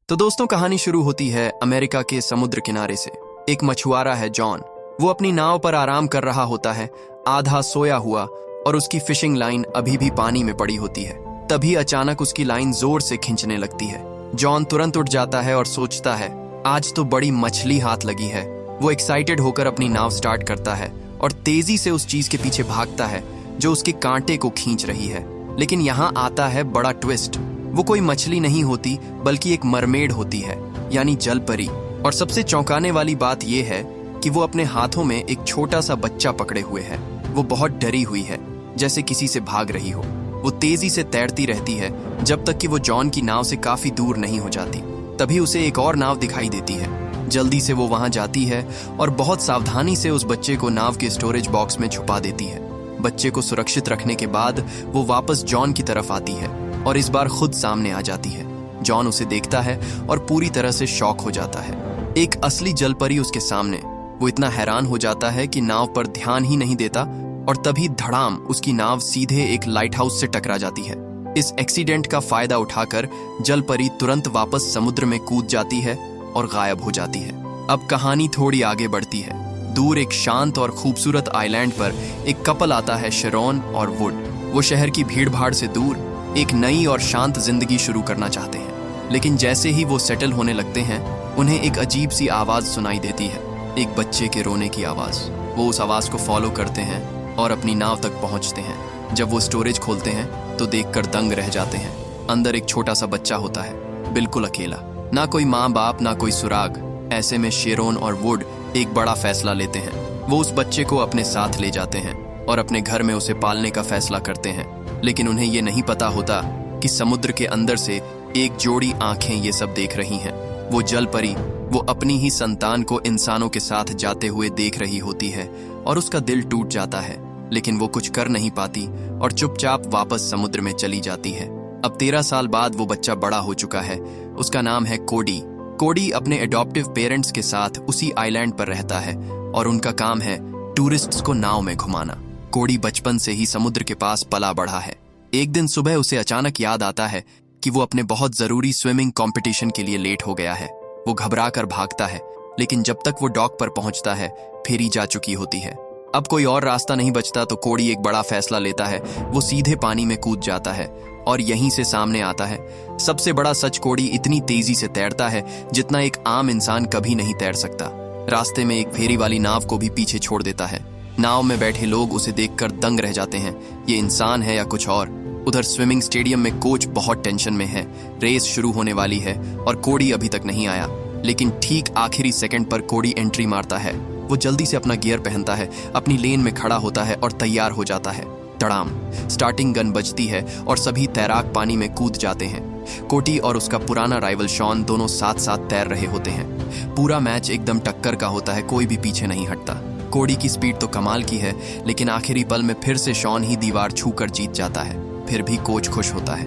तो दोस्तों, कहानी शुरू होती है अमेरिका के समुद्र किनारे से। एक मछुआरा है जॉन। वो अपनी नाव पर आराम कर रहा होता है, आधा सोया हुआ, और उसकी फिशिंग लाइन अभी भी पानी में पड़ी होती है। तभी अचानक उसकी लाइन जोर से खींचने लगती है। जॉन तुरंत उठ जाता है और सोचता है, आज तो बड़ी मछली हाथ लगी है। वो एक्साइटेड होकर अपनी नाव स्टार्ट करता है और तेजी से उस चीज के पीछे भागता है जो उसके कांटे को खींच रही है। लेकिन यहाँ आता है बड़ा ट्विस्ट। वो कोई मछली नहीं होती, बल्कि एक मरमेड होती है, यानी जल परी। और सबसे चौंकाने वाली बात यह है कि वो अपने हाथों में एक छोटा सा बच्चा पकड़े हुए है। वो बहुत डरी हुई है, जैसे किसी से भाग रही हो। वो तेजी से तैरती रहती है जब तक कि वो जॉन की नाव से काफी दूर नहीं हो जाती। तभी उसे एक और नाव दिखाई देती है। जल्दी से वो वहां जाती है और बहुत सावधानी से उस बच्चे को नाव के स्टोरेज बॉक्स में छुपा देती है। बच्चे को सुरक्षित रखने के बाद वो वापस जॉन की तरफ आती है और इस बार खुद सामने आ जाती है। जॉन उसे देखता है और पूरी तरह से शॉक हो जाता है। एक असली जलपरी उसके सामने। वो इतना हैरान हो जाता है कि नाव पर ध्यान ही नहीं देता, और तभी धड़ाम उसकी नाव सीधे एक लाइट हाउस से टकरा जाती है। इस एक्सीडेंट का फायदा उठाकर जलपरी तुरंत वापस समुद्र में कूद जाती है और गायब हो जाती है। अब कहानी थोड़ी आगे बढ़ती है। दूर एक शांत और खूबसूरत आइलैंड पर एक कपल आता है, शेरोन और वुड। वो शहर की भीड़-भाड़ से दूर एक नई और शांत जिंदगी शुरू करना चाहते हैं। लेकिन जैसे ही वो सेटल होने लगते हैं, उन्हें एक अजीब सी आवाज सुनाई देती है, एक बच्चे के रोने की आवाज। वो उस आवाज को फॉलो करते हैं और अपनी नाव तक पहुंचते हैं। जब वो स्टोरेज खोलते हैं तो देखकर दंग रह जाते हैं। अंदर एक छोटा सा बच्चा होता है, बिल्कुल अकेला। ना कोई माँ बाप, ना कोई सुराग। ऐसे में शेरोन और वुड एक बड़ा फैसला लेते हैं। वो उस बच्चे को अपने साथ ले जाते हैं और अपने घर में उसे पालने का फैसला करते हैं। लेकिन उन्हें ये नहीं पता होता कि समुद्र के अंदर से एक जोड़ी आंखें ये सब देख रही हैं। वो जल परी वो अपनी ही संतान को इंसानों के साथ जाते हुए देख रही होती है और उसका दिल टूट जाता है। लेकिन वो कुछ कर नहीं पाती और चुपचाप वापस समुद्र में चली जाती है। अब 13 साल बाद वो बच्चा बड़ा हो चुका है। उसका नाम है कोडी। कोडी अपने एडॉप्टिव पेरेंट्स के साथ उसी आइलैंड पर रहता है और उनका काम है टूरिस्ट्स को नाव में घुमाना। कोडी बचपन से ही समुद्र के पास पला बढ़ा है। एक दिन सुबह उसे अचानक याद आता है कि वो अपने बहुत जरूरी स्विमिंग कंपटीशन के लिए लेट हो गया है। वो घबरा कर भागता है, लेकिन जब तक वो डॉक पर पहुंचता है, फेरी जा चुकी होती है। अब कोई और रास्ता नहीं बचता तो कोडी एक बड़ा फैसला लेता है। वो सीधे पानी में कूद जाता है और यहीं से सामने आता है सबसे बड़ा सच। कोडी इतनी तेजी से तैरता है जितना एक आम इंसान कभी नहीं तैर सकता। रास्ते में एक फेरी वाली नाव को भी पीछे छोड़ देता है। नाव में बैठे लोग उसे देखकर दंग रह जाते हैं। ये इंसान है या कुछ और। उधर स्विमिंग स्टेडियम में कोच बहुत टेंशन में है। रेस शुरू होने वाली है और कोडी अभी तक नहीं आया। लेकिन ठीक आखिरी सेकंड पर कोडी एंट्री मारता है। वो जल्दी से अपना गियर पहनता है, अपनी लेन में खड़ा होता है और तैयार हो जाता है। धड़ाम स्टार्टिंग गन बजती है और सभी तैराक पानी में कूद जाते हैं। कोडी और उसका पुराना राइवल शॉन दोनों साथ साथ तैर रहे होते हैं। पूरा मैच एकदम टक्कर का होता है, कोई भी पीछे नहीं हटता। कोडी की स्पीड तो कमाल की है, लेकिन आखिरी पल में फिर से शॉन ही दीवार छूकर जीत जाता है। फिर भी कोच खुश होता है।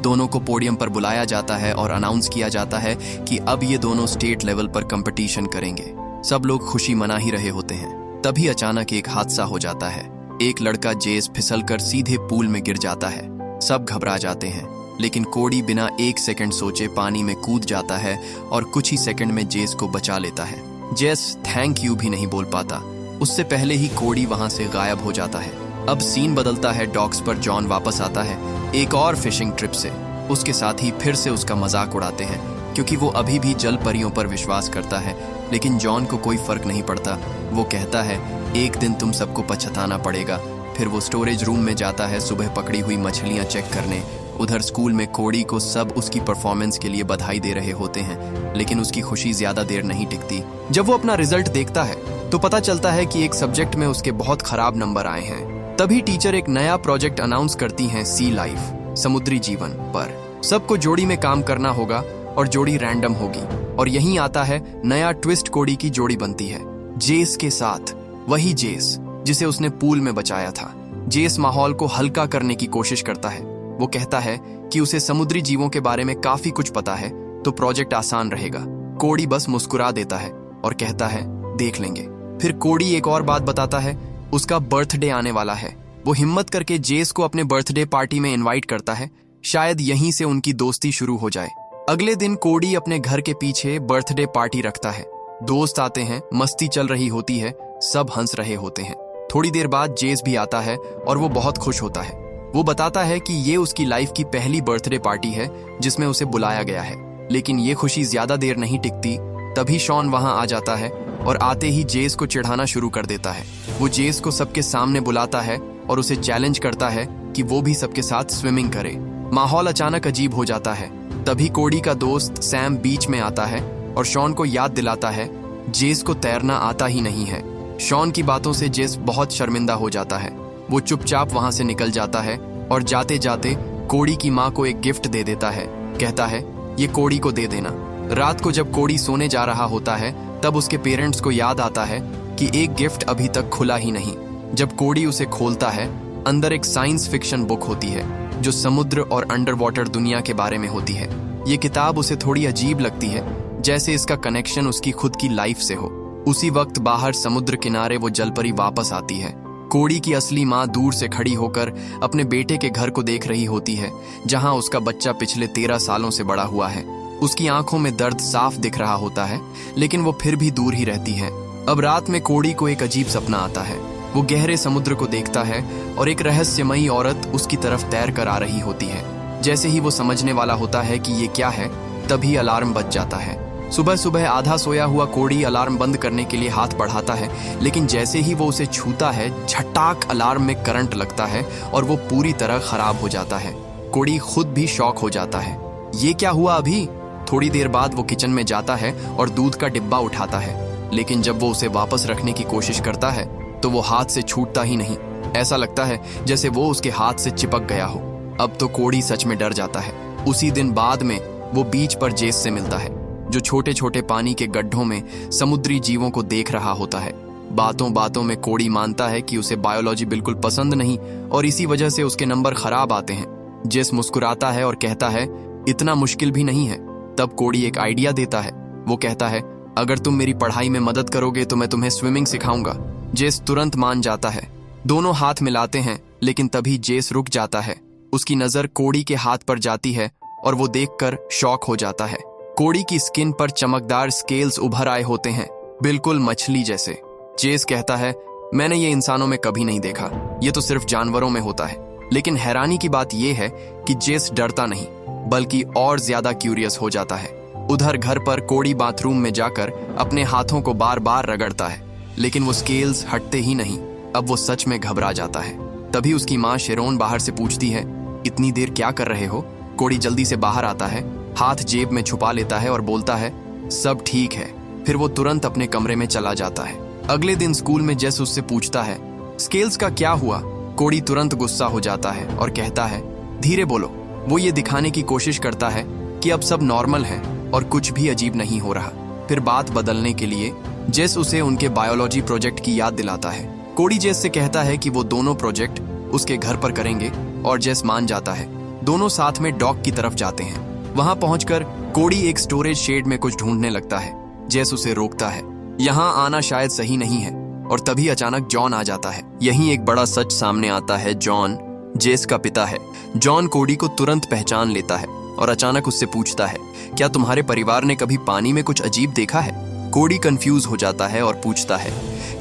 दोनों को पोडियम पर बुलाया जाता है और अनाउंस किया जाता है कि अब ये दोनों स्टेट लेवल पर कंपटीशन करेंगे। सब लोग खुशी मना ही रहे होते हैं। तभी अचानक एक हादसा हो जाता है। एक लड़का जेस फिसलकर सीधे पूल में गिर जाता है। सब घबरा जाते हैं, लेकिन कोडी बिना एक सेकंड सोचे पानी में कूद जाता है और कुछ ही सेकंड में जेस को बचा लेता है। जेस थैंक यू भी नहीं बोल पाता। उससे पहले ही कोडी वहां से गायब हो जाता है। अब सीन बदलता है। डॉक्स पर जॉन वापस आता है एक और फिशिंग ट्रिप से। उसके साथ ही फिर से उसका मजाक उड़ाते हैं, क्योंकि वो अभी भी जल परियों पर विश्वास करता है। लेकिन जॉन को कोई फर्क नहीं पड़ता। वो कहता है, एक दिन तुम सबको पछताना पड़ेगा। फिर वो स्टोरेज रूम में जाता है सुबह पकड़ी हुई मछलियां चेक करने। उधर स्कूल में कोडी को सब उसकी परफॉर्मेंस के लिए बधाई दे रहे होते हैं, लेकिन उसकी खुशी ज्यादा देर नहीं टिकती। जब वो अपना रिजल्ट देखता है तो पता चलता है कि एक सब्जेक्ट में उसके बहुत खराब नंबर आए हैं। तभी टीचर एक नया प्रोजेक्ट अनाउंस करती हैं, सी लाइफ, समुद्री जीवन पर। सबको जोड़ी में काम करना होगा और जोड़ी रैंडम होगी। और यहीं आता है नया ट्विस्ट। कोडी की जोड़ी बनती है जेस के साथ, वही जेस जिसे उसने पूल में बचाया था। जेस माहौल को हल्का करने की कोशिश करता है। वो कहता है कि उसे समुद्री जीवों के बारे में काफी कुछ पता है, तो प्रोजेक्ट आसान रहेगा। कोडी बस मुस्कुरा देता है और कहता है, देख लेंगे। फिर कोडी एक और बात बताता है, उसका बर्थडे आने वाला है। वो हिम्मत करके जेस को अपने बर्थडे पार्टी में इनवाइट करता है। शायद यहीं से उनकी दोस्ती शुरू हो जाए। अगले दिन कोडी अपने घर के पीछे बर्थडे पार्टी रखता है। दोस्त आते हैं, मस्ती चल रही होती है, सब हंस रहे होते हैं। थोड़ी देर बाद जेस भी आता है और वो बहुत खुश होता है। वो बताता है कि ये उसकी लाइफ की पहली बर्थडे पार्टी है जिसमें उसे बुलाया गया है। लेकिन ये खुशी ज्यादा देर नहीं टिकती। तभी शॉन वहां आ जाता है और आते ही जेस को चिढ़ाना शुरू कर देता है। वो जेस को सबके सामने बुलाता है और उसे चैलेंज करता है कि वो भी सबके साथ स्विमिंग करे। माहौल अचानक अजीब हो जाता है। तभी कोडी का दोस्त सैम बीच में आता है और शॉन को याद दिलाता है जेस को तैरना आता ही नहीं है। शॉन की बातों से जेस बहुत शर्मिंदा हो जाता है। वो चुपचाप वहां से निकल जाता है और जाते जाते कोडी की माँ को एक गिफ्ट दे देता है। कहता है ये कोडी को दे देना। रात को जब कोडी सोने जा रहा होता है तब उसके पेरेंट्स को याद आता है कि एक गिफ्ट अभी तक खुला ही नहीं। जब कोडी उसे खोलता है, अंदर एक साइंस फिक्शन बुक होती है जो समुद्र और अंडर वाटर दुनिया के बारे में होती है। ये किताब उसे थोड़ी अजीब लगती है, जैसे इसका कनेक्शन उसकी खुद की लाइफ से हो। उसी वक्त बाहर समुद्र किनारे वो जलपरी वापस आती है। कोडी की असली माँ दूर से खड़ी होकर अपने बेटे के घर को देख रही होती है, जहां उसका बच्चा पिछले 13 सालों से बड़ा हुआ है। उसकी आंखों में दर्द साफ दिख रहा होता है, लेकिन वो फिर भी दूर ही रहती है। अब रात में कोडी को एक अजीब सपना आता है। वो गहरे समुद्र को देखता है और एक रहस्यमयी औरत उसकी तरफ तैर कर आ रही होती है। जैसे ही वो समझने वाला होता है कि ये क्या है, तभी अलार्म बज जाता है। सुबह सुबह आधा सोया हुआ कोडी अलार्म बंद करने के लिए हाथ बढ़ाता है, लेकिन जैसे ही वो उसे छूता है, झटाक अलार्म में करंट लगता है और वो पूरी तरह खराब हो जाता है। कोडी खुद भी शॉक हो जाता है। ये क्या हुआ अभी? थोड़ी देर बाद वो किचन में जाता है और दूध का डिब्बा उठाता है, लेकिन जब वो उसे वापस रखने की कोशिश करता है तो वो हाथ से छूटता ही नहीं। ऐसा लगता है जैसे वो उसके हाथ से चिपक गया हो। अब तो कोडी सच में डर जाता है। उसी दिन बाद में वो बीच पर जेस से मिलता है, जो छोटे छोटे पानी के गड्ढों में समुद्री जीवों को देख रहा होता है। बातों बातों में कोडी मानता है कि उसे बायोलॉजी बिल्कुल पसंद नहीं और इसी वजह से उसके नंबर खराब आते हैं। जेस मुस्कुराता है और कहता है इतना मुश्किल भी नहीं है। तब कोडी एक आइडिया देता है। वो कहता है अगर तुम मेरी पढ़ाई में मदद करोगे तो मैं तुम्हें स्विमिंग सिखाऊंगा। जेस तुरंत मान जाता है। दोनों हाथ मिलाते हैं, लेकिन तभी जेस रुक जाता है। उसकी नजर कोडी के हाथ पर जाती है और वो देखकर शॉक हो जाता है। कोडी की स्किन पर चमकदार स्केल्स उभर आए होते हैं, बिल्कुल मछली जैसे। जेस कहता है मैंने ये इंसानों में कभी नहीं देखा, ये तो सिर्फ जानवरों में होता है। लेकिन हैरानी की बात यह है कि जेस डरता नहीं, बल्कि और ज्यादा क्यूरियस हो जाता है। उधर घर पर कोडी बाथरूम में जाकर अपने हाथों को बार बार रगड़ता है, लेकिन वो स्केल्स हटते ही नहीं। अब वो सच में घबरा जाता है। तभी उसकी माँ शेरोन बाहर से पूछती है इतनी देर क्या कर रहे हो? कोडी जल्दी से बाहर आता है, हाथ जेब में छुपा लेता है और बोलता है सब ठीक है। फिर वो तुरंत अपने कमरे में चला जाता है। अगले दिन स्कूल में जेस उससे पूछता है स्केल्स का क्या हुआ? कोडी तुरंत गुस्सा हो जाता है और कहता है धीरे बोलो। वो ये दिखाने की कोशिश करता है कि अब सब नॉर्मल है और कुछ भी अजीब नहीं हो रहा। फिर बात बदलने के लिए जेस उसे उनके बायोलॉजी प्रोजेक्ट की याद दिलाता है। कोडी जेस से कहता है कि वो दोनों प्रोजेक्ट उसके घर पर करेंगे और जेस मान जाता है। दोनों साथ में डॉक की तरफ जाते हैं। वहां पहुंचकर कोडी एक स्टोरेज शेड में कुछ ढूंढने लगता है। जेस उसे रोकता है, यहाँ आना शायद सही नहीं है। और तभी अचानक जॉन आ जाता है। यहीं एक बड़ा सच सामने आता है। जॉन जेस का पिता है। जॉन कोडी को तुरंत पहचान लेता है और अचानक उससे पूछता है क्या तुम्हारे परिवार ने कभी पानी में कुछ अजीब देखा है? कोडी कंफ्यूज हो जाता है और पूछता है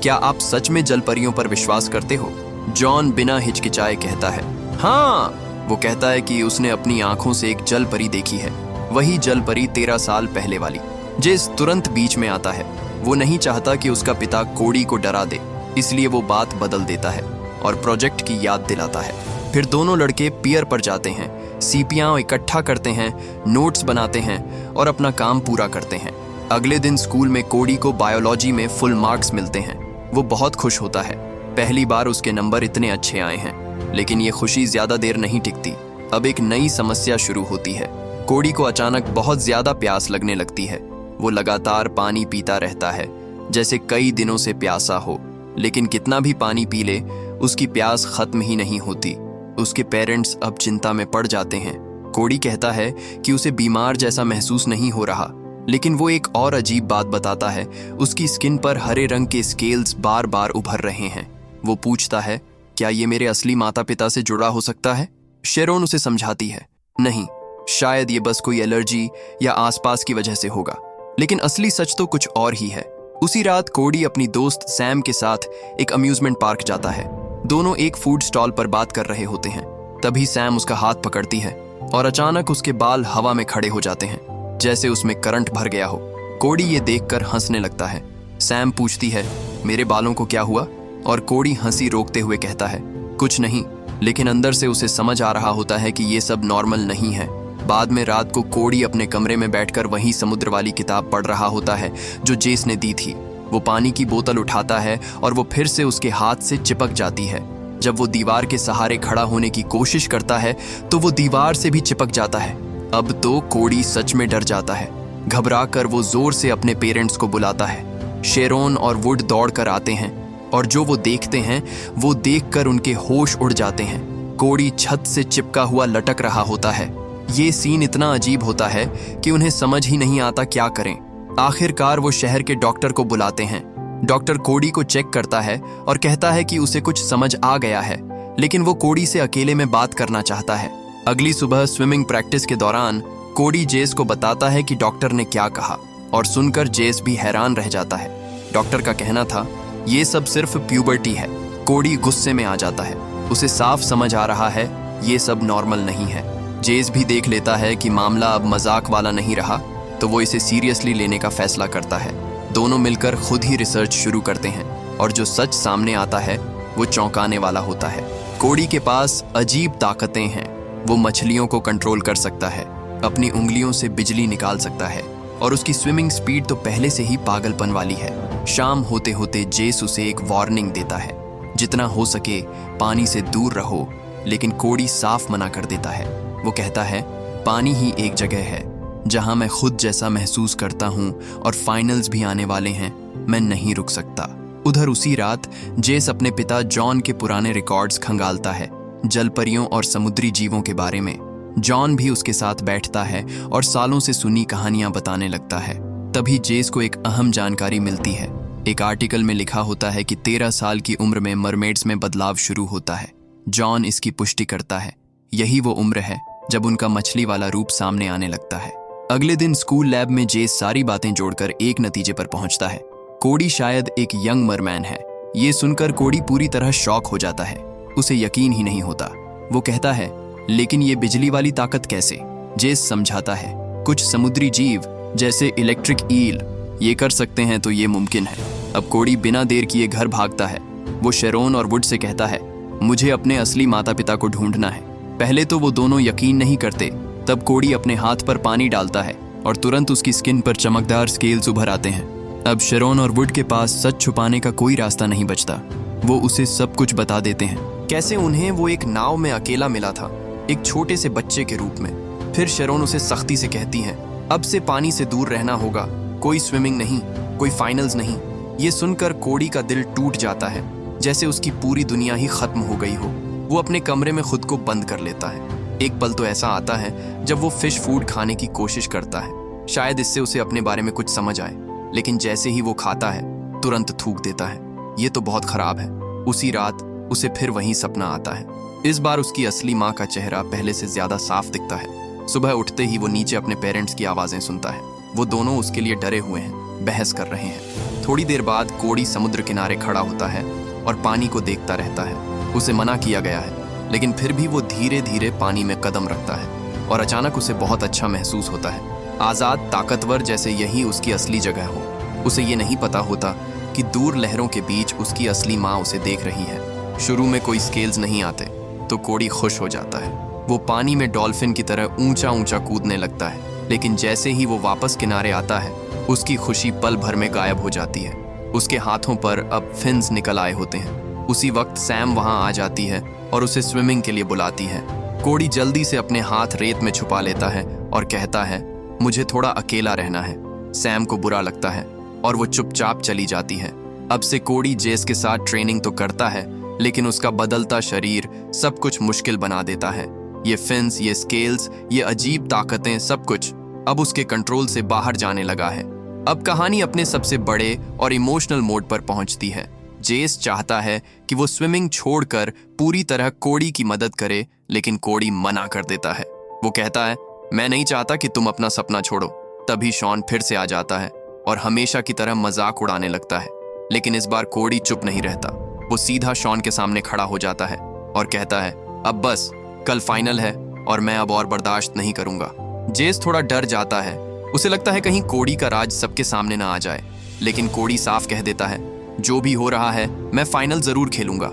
क्या आप सच में जलपरियों पर विश्वास करते हो? जॉन बिना हिचकिचाए कहता है हाँ। वो कहता है कि उसने अपनी आंखों से एक जलपरी देखी है, वही जलपरी 13 साल पहले वाली। जेस तुरंत बीच में आता है। वो नहीं चाहता कि उसका पिता कोडी को डरा दे, इसलिए वो बात बदल देता है और प्रोजेक्ट की याद दिलाता है। फिर दोनों लड़के पियर पर जाते हैं, सीपियां इकट्ठा करते हैं, नोट्स बनाते हैं और अपना काम पूरा करते हैं। अगले दिन स्कूल में कोडी को बायोलॉजी में फुल मार्क्स मिलते हैं। वो बहुत खुश होता है। पहली बार उसके नंबर इतने अच्छे आए हैं। लेकिन ये खुशी ज्यादा देर नहीं टिकती। अब एक नई समस्या शुरू होती है। कोडी को अचानक बहुत ज्यादा प्यास लगने लगती है। वो लगातार पानी पीता रहता है, जैसे कई दिनों से प्यासा हो। लेकिन कितना भी पानी पी ले, उसकी प्यास खत्म ही नहीं होती। उसके पेरेंट्स अब चिंता में पड़ जाते हैं। कोडी कहता है कि उसे बीमार जैसा महसूस नहीं हो रहा, लेकिन वो एक और अजीब बात बताता है। उसकी स्किन पर हरे रंग के स्केल्स बार बार उभर रहे हैं। वो पूछता है क्या ये मेरे असली माता पिता से जुड़ा हो सकता है? शेरोन उसे समझाती है नहीं, शायद ये बस कोई एलर्जी या आसपास की वजह से होगा, लेकिन असली सच तो कुछ और ही है। उसी रात कोडी अपनी दोस्त सैम के साथ एक अम्यूजमेंट पार्क जाता है। दोनों एक फूड स्टॉल पर बात कर रहे होते हैं। तभी सैम उसका हाथ पकड़ती है और अचानक उसके बाल हवा में खड़े हो जाते हैं, जैसे उसमें करंट भर गया हो। कोडी ये देखकर हंसने लगता है। सैम पूछती है, मेरे बालों को क्या हुआ? और कोडी हंसी रोकते हुए कहता है, कुछ नहीं। लेकिन अंदर से उसे समझ आ रहा होता है कि ये सब नॉर्मल नहीं है। बाद में रात को कोडी अपने कमरे में बैठकर वही समुद्र वाली किताब पढ़ रहा होता है जो जेस ने दी थी। वो पानी की बोतल उठाता है और वो फिर से उसके हाथ से चिपक जाती है। जब वो दीवार के सहारे खड़ा होने की कोशिश करता है तो वो दीवार से भी चिपक जाता है। अब तो कोडी सच में डर जाता है। घबराकर वो जोर से अपने पेरेंट्स को बुलाता है। शेरोन और वुड दौड़कर आते हैं और जो वो देखते हैं वो देखकर उनके होश उड़ जाते हैं। कोडी छत से चिपका हुआ लटक रहा होता है। ये सीन इतना अजीब होता है कि उन्हें समझ ही नहीं आता क्या करें। आखिरकार वो शहर के डॉक्टर को बुलाते हैं। डॉक्टर कोडी को चेक करता है और कहता है कि उसे कुछ समझ आ गया है, लेकिन वो कोडी से अकेले में बात करना चाहता है। अगली सुबह स्विमिंग प्रैक्टिस के दौरान कोडी जेस को बताता है कि डॉक्टर ने क्या कहा, और सुनकर जेस भी हैरान रह जाता है। डॉक्टर का कहना था, ये सब सिर्फ प्यूबर्टी है। कोडी गुस्से में आ जाता है। उसे साफ समझ आ रहा है ये सब नॉर्मल नहीं है। जेस भी देख लेता है कि मामला अब मजाक वाला नहीं रहा, तो वो इसे सीरियसली लेने का फैसला करता है। दोनों मिलकर खुद ही रिसर्च शुरू करते हैं और जो सच सामने आता है वो चौंकाने वाला होता है। कोडी के पास अजीब ताकतें हैं। वो मछलियों को कंट्रोल कर सकता है, अपनी उंगलियों से बिजली निकाल सकता है, और उसकी स्विमिंग स्पीड तो पहले से ही पागलपन वाली है। शाम होते होते जेस उसे एक वार्निंग देता है, जितना हो सके पानी से दूर रहो, लेकिन कोडी साफ मना कर देता है। वो कहता है, पानी ही एक जगह है जहां मैं खुद जैसा महसूस करता हूं और फाइनल्स भी आने वाले हैं, मैं नहीं रुक सकता। उधर उसी रात जेस अपने पिता जॉन के पुराने रिकॉर्ड्स खंगालता है, जलपरियों और समुद्री जीवों के बारे में। जॉन भी उसके साथ बैठता है और सालों से सुनी कहानियां बताने लगता है। तभी जेस को एक अहम जानकारी मिलती है। एक आर्टिकल में लिखा होता है कि 13 साल की उम्र में मरमेड्स में बदलाव शुरू होता है। जॉन इसकी पुष्टि करता है। यही वो उम्र है जब उनका मछली वाला रूप सामने आने लगता है। अगले दिन स्कूल लैब में जेस सारी बातें जोड़कर एक नतीजे पर पहुंचता है। कोडी शायद एक यंग मरमैन है। ये सुनकर कोडी पूरी तरह शॉक हो जाता है। उसे यकीन ही नहीं होता। वो कहता है, लेकिन ये बिजली वाली ताकत कैसे? जेस समझाता है, कुछ समुद्री जीव जैसे इलेक्ट्रिक ईल ये कर सकते हैं, तो ये मुमकिन है। अब कोडी बिना देर किए घर भागता है। वो शेरोन और वुड से कहता है, मुझे अपने असली माता पिता को ढूंढना है। पहले तो वो दोनों यकीन नहीं करते। तब कोडी अपने हाथ पर पानी डालता है और तुरंत उसकी स्किन पर चमकदार स्केल्स उभर आते हैं। अब शेरोन और वुड के पास सच छुपाने का कोई रास्ता नहीं बचता। वो उसे सब कुछ बता देते हैं, कैसे उन्हें वो एक नाव में अकेला मिला था, एक छोटे से बच्चे के रूप में। फिर शेरोन उसे सख्ती से कहती है, अब से पानी से दूर रहना होगा, कोई स्विमिंग नहीं, कोई फाइनल्स नहीं। ये सुनकर कोडी का दिल टूट जाता है, जैसे उसकी पूरी दुनिया ही खत्म हो गई हो। वो अपने कमरे में खुद को बंद कर लेता है। एक पल तो ऐसा आता है जब वो फिश फूड खाने की कोशिश करता है, शायद इससे उसे अपने बारे में कुछ समझ आए, लेकिन जैसे ही वो खाता है तुरंत थूक देता है। ये तो बहुत खराब है। उसी रात उसे फिर वही सपना आता है। इस बार उसकी असली माँ का चेहरा पहले से ज्यादा साफ दिखता है। सुबह उठते ही वो नीचे अपने पेरेंट्स की आवाजें सुनता है। वो दोनों उसके लिए डरे हुए हैं, बहस कर रहे हैं। थोड़ी देर बाद कोडी समुद्र किनारे खड़ा होता है और पानी को देखता रहता है। उसे मना किया गया है, लेकिन फिर भी वो धीरे धीरे पानी में कदम रखता है और अचानक उसे बहुत अच्छा महसूस होता है, आजाद, ताकतवर, जैसे यही उसकी असली जगह हो। उसे ये नहीं पता होता कि दूर लहरों के बीच उसकी असली माँ उसे देख रही है। शुरू में कोई स्केल्स नहीं आते तो कोडी खुश हो जाता है। वो पानी में डॉल्फिन की तरह ऊंचा ऊंचा कूदने लगता है, लेकिन जैसे ही वो वापस किनारे आता है उसकी खुशी पल भर में गायब हो जाती है। उसके हाथों पर अब फिन्स निकल आए होते हैं। उसी वक्त सैम वहां आ जाती है और उसे स्विमिंग के लिए बुलाती है। कोडी जल्दी से अपने हाथ रेत में छुपा लेता है और कहता है, मुझे थोड़ा अकेला रहना है। सैम को बुरा लगता है और वो चुपचाप चली जाती है। अब से कोडी जेस के साथ ट्रेनिंग तो करता है, लेकिन उसका बदलता शरीर सब कुछ मुश्किल बना देता है। ये फिन्स, ये स्केल्स, ये अजीब ताकतें, सब कुछ अब उसके कंट्रोल से बाहर जाने लगा है। अब कहानी अपने सबसे बड़े और इमोशनल मोड पर पहुंचती है। जेस चाहता है कि वो स्विमिंग छोड़कर पूरी तरह कोडी की मदद करे, लेकिन कोडी मना कर देता है। वो कहता है, मैं नहीं चाहता कि तुम अपना सपना छोड़ो। तभी शॉन फिर से आ जाता है और हमेशा की तरह मजाक उड़ाने लगता है। लेकिन इस बार कोडी चुप नहीं रहता। वो सीधा शॉन के सामने खड़ा हो जाता है और कहता है, अब बस, कल फाइनल है और मैं अब और बर्दाश्त नहीं करूंगा। जेस थोड़ा डर जाता है। उसे लगता है कहीं कोडी का राज सबके सामने ना आ जाए। लेकिन कोडी साफ कह देता है, जो भी हो रहा है मैं फाइनल जरूर खेलूंगा।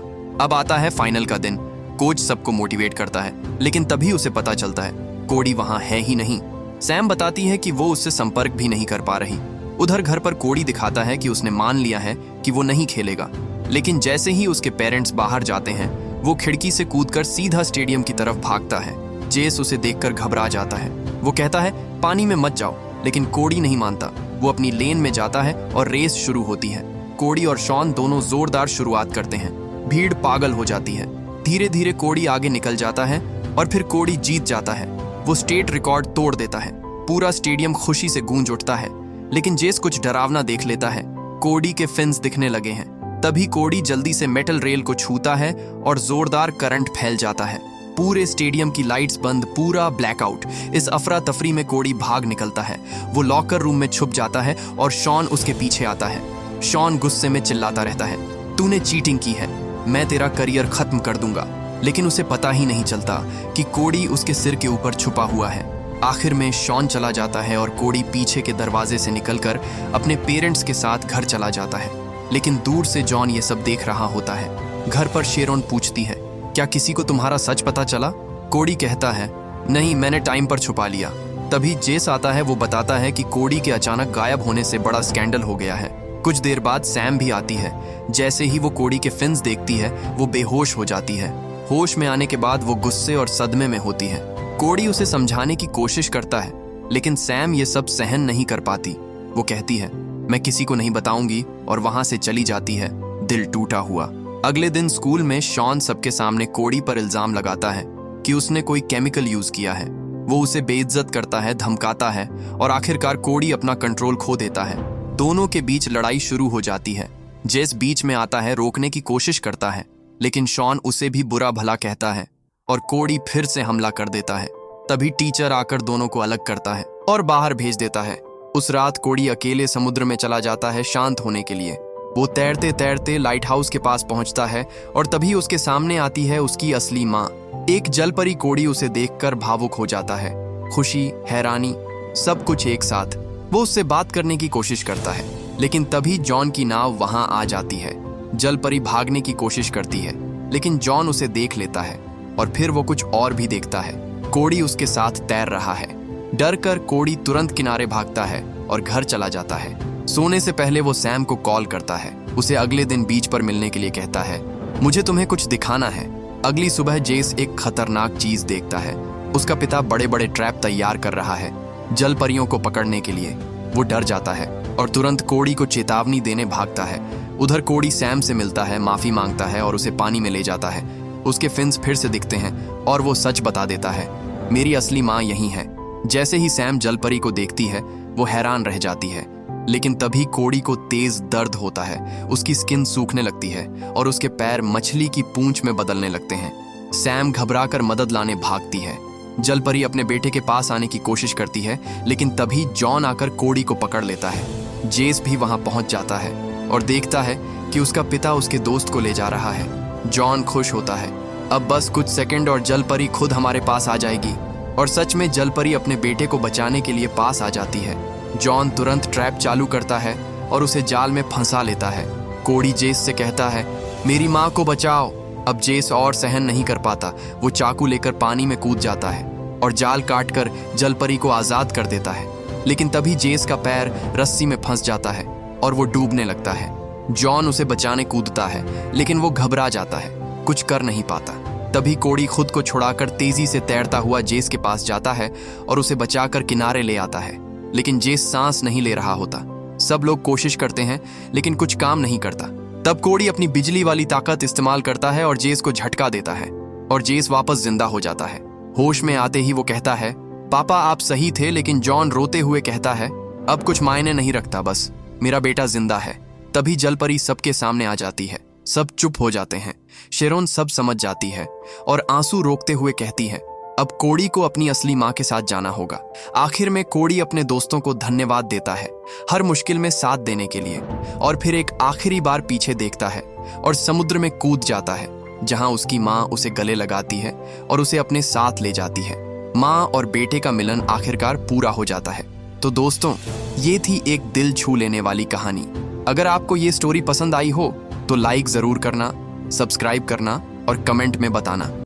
अब आता है फाइनल का दिन। कोच सबको मोटिवेट करता है, लेकिन तभी उसे पता चलता है कोडी वहां है ही नहीं। सैम बताती है कि वो उससे संपर्क भी नहीं कर पा रही। उधर घर पर कोडी दिखाता है कि उसने मान लिया है कि वो नहीं खेलेगा। लेकिन जैसे ही उसके पेरेंट्स बाहर जाते हैं, वो खिड़की से कूदकर सीधा स्टेडियम की तरफ भागता है। जेस उसे देखकर घबरा जाता है। वो कहता है, पानी में मत जाओ, लेकिन कोडी नहीं मानता। वो अपनी लेन में जाता है और रेस शुरू होती है। कोडी और शॉन दोनों जोरदार शुरुआत करते हैं। भीड़ पागल हो जाती है। धीरे धीरे कोडी आगे निकल जाता है और फिर कोडी जीत जाता है। वो स्टेट रिकॉर्ड तोड़ देता है। पूरा स्टेडियम खुशी से गूंज उठता है। लेकिन जेस कुछ डरावना देख लेता है। कोडी के फिन्स दिखने लगे हैं। तभी कोडी जल्दी से मेटल रेल को छूता है और जोरदार करंट फैल जाता है। पूरे स्टेडियम की लाइट्स बंद, पूरा ब्लैकआउट। इस अफरा तफरी में कोडी भाग निकलता है। वो लॉकर रूम में छुप जाता है और शॉन उसके पीछे आता है। शॉन गुस्से में चिल्लाता रहता है, तूने चीटिंग की है, मैं तेरा करियर खत्म कर दूंगा। लेकिन उसे पता ही नहीं चलता कि कोडी उसके सिर के ऊपर छुपा हुआ है। आखिर में शॉन चला जाता है और कोडी पीछे के दरवाजे से निकलकर अपने पेरेंट्स के साथ घर चला जाता है। लेकिन दूर से जॉन ये सब देख रहा होता है। घर पर शेरोन पूछती है, क्या किसी को तुम्हारा सच पता चला? कोडी कहता है, नहीं, मैंने टाइम पर छुपा लिया। तभी जेस आता है। वो बताता है कि कोडी के अचानक गायब होने से बड़ा स्कैंडल हो गया है। कुछ देर बाद सैम भी आती है। जैसे ही वो कोडी के फिन्स देखती है, वो बेहोश हो जाती है। होश में आने के बाद वो गुस्से और सदमे में होती है। कोडी उसे समझाने की कोशिश करता है, लेकिन सैम ये सब सहन नहीं कर पाती। वो कहती है, मैं किसी को नहीं बताऊंगी, और वहां से चली जाती है, दिल टूटा हुआ। अगले दिन स्कूल में शॉन सबके सामने कोडी पर इल्जाम लगाता है कि उसने कोई केमिकल यूज किया है। वो उसे बेइज्जत करता है, धमकाता है और आखिरकार कोडी अपना कंट्रोल खो देता है। दोनों के बीच लड़ाई शुरू हो जाती है। जेस बीच में आता है, रोकने की कोशिश करता है, लेकिन शॉन उसे भी बुरा भला कहता है और कोडी फिर से हमला कर देता है। तभी टीचर आकर दोनों को अलग करता है और बाहर भेज देता है। उस रात कोडी अकेले समुद्र में चला जाता है शांत होने के लिए। वो तैरते तैरते लाइट हाउस के पास पहुंचता है और तभी उसके सामने आती है उसकी असली माँ। एक जलपरी। कोडी उसे देखकर भावुक हो जाता है। खुशी, हैरानी, सब कुछ एक साथ। वो उससे बात करने की कोशिश करता है, लेकिन तभी जॉन की नाव वहां आ जाती है। जलपरी भागने की कोशिश करती है, लेकिन जॉन उसे देख लेता है और फिर वो कुछ और भी देखता है। कोडी उसके साथ तैर रहा है। डर कर कोडी तुरंत किनारे भागता है और घर चला जाता है। सोने से पहले वो सैम को कॉल करता है। उसे अगले दिन बीच पर मिलने के लिए कहता है, मुझे तुम्हें कुछ दिखाना है। अगली सुबह जेस एक खतरनाक चीज देखता है। उसका पिता बड़े बड़े ट्रैप तैयार कर रहा है जल परियों को पकड़ने के लिए। वो डर जाता है और तुरंत कोडी को चेतावनी देने भागता है। उधर कोडी सैम से मिलता है, माफी मांगता है और उसे पानी में ले जाता है। उसके फिन्स फिर से दिखते हैं और वो सच बता देता है, मेरी असली माँ यही है। जैसे ही सैम जलपरी को देखती है, वो हैरान रह जाती है। लेकिन तभी कोडी को तेज दर्द होता है। उसकी स्किन सूखने लगती है और उसके पैर मछली की पूंछ में बदलने लगते हैं। सैम घबराकर मदद लाने भागती है। जलपरी अपने बेटे के पास आने की कोशिश करती है, लेकिन तभी जॉन आकर कोडी को पकड़ लेता है। जेस भी वहां पहुंच जाता है और देखता है कि उसका पिता उसके दोस्त को ले जा रहा है। जॉन खुश होता है, अब बस कुछ सेकंड और जलपरी खुद हमारे पास आ जाएगी। और सच में जलपरी अपने बेटे को बचाने के लिए पास आ जाती है। जॉन तुरंत ट्रैप चालू करता है और उसे जाल में फंसा लेता है। कोडी जेस से कहता है, मेरी माँ को बचाओ। अब जेस और सहन नहीं कर पाता। वो चाकू लेकर पानी में कूद जाता है और जाल काटकर जलपरी को आजाद कर देता है। लेकिन तभी जेस का पैर रस्सी में फंस जाता है और वो डूबने लगता है। जॉन उसे बचाने कूदता है, लेकिन वो घबरा जाता है, कुछ कर नहीं पाता। तभी कोडी खुद को छुड़ाकर तेजी से तैरता हुआ जेस के पास जाता है और उसे बचाकर किनारे ले आता है। लेकिन जेस सांस नहीं ले रहा होता। सब लोग कोशिश करते हैं, लेकिन कुछ काम नहीं करता। तब कोडी अपनी बिजली वाली ताकत इस्तेमाल करता है और जेस को झटका देता है और जेस वापस जिंदा हो जाता है। होश में आते ही वो कहता है, पापा आप सही थे। लेकिन जॉन रोते हुए कहता है, अब कुछ मायने नहीं रखता, बस मेरा बेटा जिंदा है। तभी जलपरी सबके सामने आ जाती है। सब चुप हो जाते हैं। शेरोन सब समझ जाती है और आंसू रोकते हुए कहती है, अब कोड़ी को अपनी असली माँ के साथ जाना होगा। आखिर में कोड़ी अपने दोस्तों को धन्यवाद देता है हर मुश्किल में साथ देने के लिए, और फिर एक आखिरी बार पीछे देखता है और समुद्र में कूद जाता है, जहां उसकी माँ उसे गले लगाती है और उसे अपने साथ ले जाती है। माँ और बेटे का मिलन आखिरकार पूरा हो जाता है। तो दोस्तों, ये थी एक दिल छू लेने वाली कहानी। अगर आपको ये स्टोरी पसंद आई हो तो लाइक जरूर करना, सब्सक्राइब करना और कमेंट में बताना।